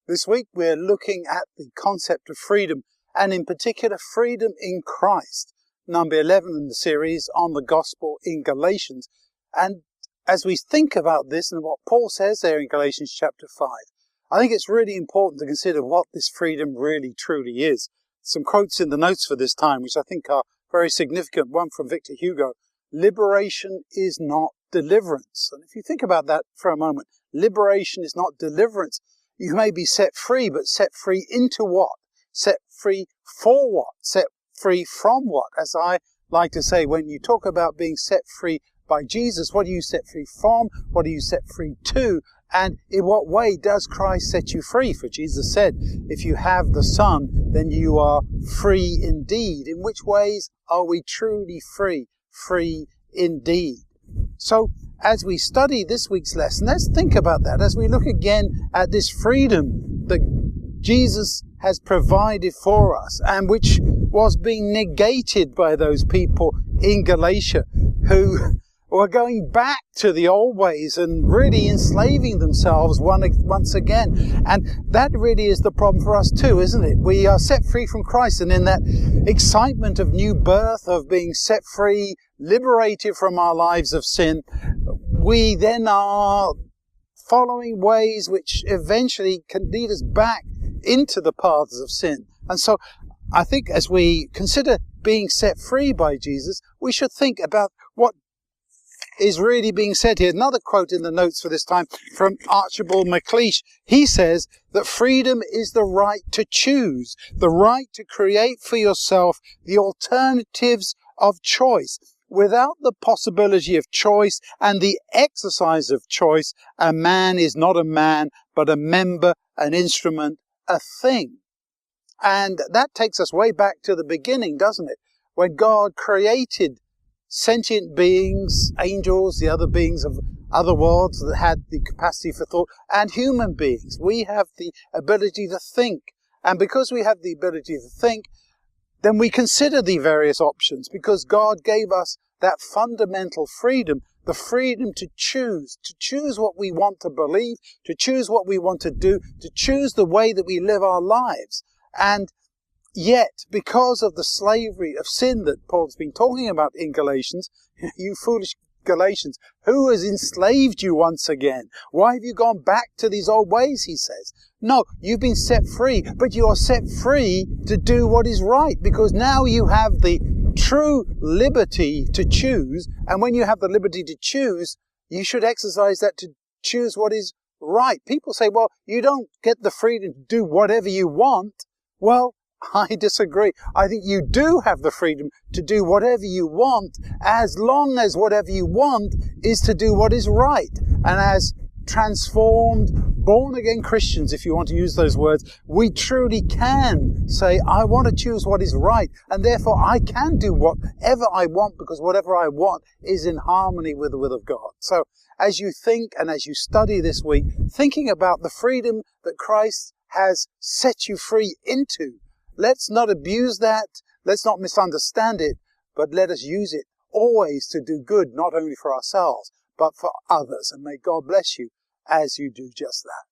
This week we're looking at the concept of freedom, and in particular freedom in Christ, number 11 in the series on the gospel in Galatians. And as we think about this and what Paul says there in Galatians chapter 5, I think it's really important to consider what this freedom really truly is. Some quotes in the notes for this time, which I think are very significant. One from Victor Hugo: liberation is not deliverance. And if you think about that for a moment, liberation is not deliverance. You may be set free, but set free into what? Set free for what? Set free from what? As I like to say, when you talk about being set free by Jesus, what are you set free from? What are you set free to? And in what way does Christ set you free? For Jesus said, if you have the Son, then you are free indeed. In which ways are we truly free? Free indeed. So, as we study this week's lesson, let's think about that as we look again at this freedom that Jesus has provided for us and which was being negated by those people in Galatia who were going back to the old ways and really enslaving themselves once again. And that really is the problem for us too, isn't it? We are set free from Christ, and in that excitement of new birth, of being set free, liberated from our lives of sin, we then are following ways which eventually can lead us back into the paths of sin. And so I think as we consider being set free by Jesus, we should think about what is really being said here. Another quote in the notes for this time from Archibald MacLeish. He says that freedom is the right to choose, the right to create for yourself the alternatives of choice. Without the possibility of choice and the exercise of choice, a man is not a man, but a member, an instrument, a thing. And that takes us way back to the beginning, doesn't it? When God created sentient beings, angels, the other beings of other worlds that had the capacity for thought, and human beings. We have the ability to think. And because we have the ability to think, then we consider the various options, because God gave us that fundamental freedom, the freedom to choose what we want to believe, to choose what we want to do, to choose the way that we live our lives. And yet, because of the slavery of sin that Paul's been talking about in Galatians, you foolish Galatians, who has enslaved you once again? Why have you gone back to these old ways, he says. No, you've been set free, but you are set free to do what is right, because now you have the true liberty to choose, and when you have the liberty to choose, you should exercise that to choose what is right. People say, well, you don't get the freedom to do whatever you want. Well, I disagree. I think you do have the freedom to do whatever you want, as long as whatever you want is to do what is right. And as transformed, born-again Christians, if you want to use those words, we truly can say, I want to choose what is right, and therefore I can do whatever I want, because whatever I want is in harmony with the will of God. So as you think and as you study this week, thinking about the freedom that Christ has set you free into, let's not abuse that, let's not misunderstand it, but let us use it always to do good, not only for ourselves, but for others. And may God bless you as you do just that.